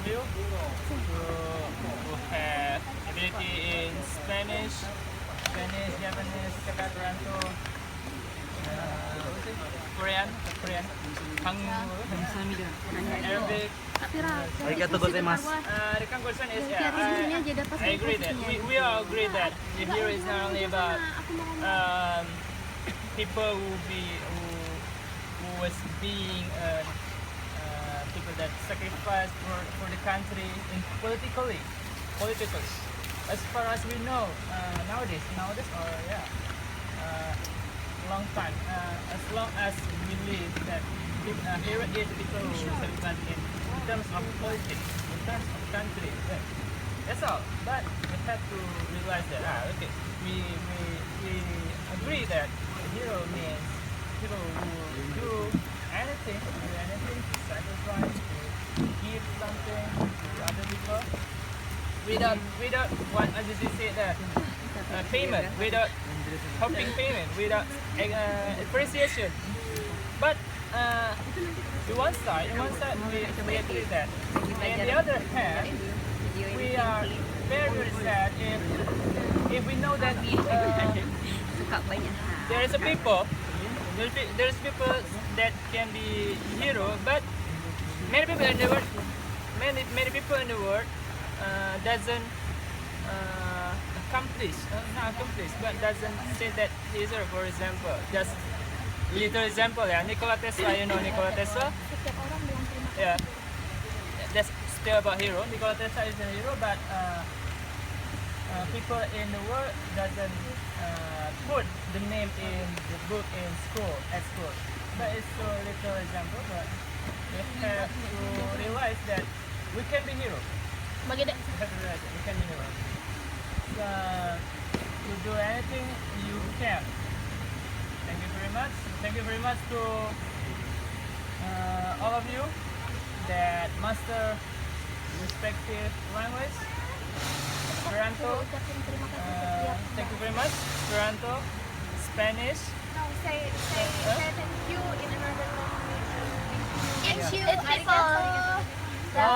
of you who have ability in Spanish, Japanese, Esperanto, Korean, 감사합니다. Arabic. Arigatou gozaimasu. The conclusion is, Hati-hati di sini aja dapat I agree that we all agree that the hero is not only about people who was being people that sacrificed for the country in politically. As far as we know nowadays or long time as long as we live that hero is people who sacrifice in terms of politics, in terms of country. That's all. But we have to realize that okay, we agree that hero means people who do anything to sacrifice, to give something to other people without what Azizi said that payment, without hoping payment, without appreciation. But in one side we agree that. On the other hand, we are very very sad if we know that Suka banyak hal. there's people that can be hero, but many people in the world, many people in the world doesn't not accomplish, but doesn't say that he's hero. For example, just little example Nikola Tesla, you know Nikola Tesla. setiap orang bilang terima kasih. Yeah, that's still about hero. Nikola Tesla is a hero, but people in the world doesn't put the name in the book in school at school. But it's a little example. But we have to realize that we can be hero. Bagi dek. We have to realize that we can be hero. So, to do anything you can. Thank you very much. Thank you very much to all of you that master respective language. Esperanto, Ucapin terima kasih setiap. thank you very much. Esperanto, Spanish, No, say thank you in another language. It's you. It's Arigato. people.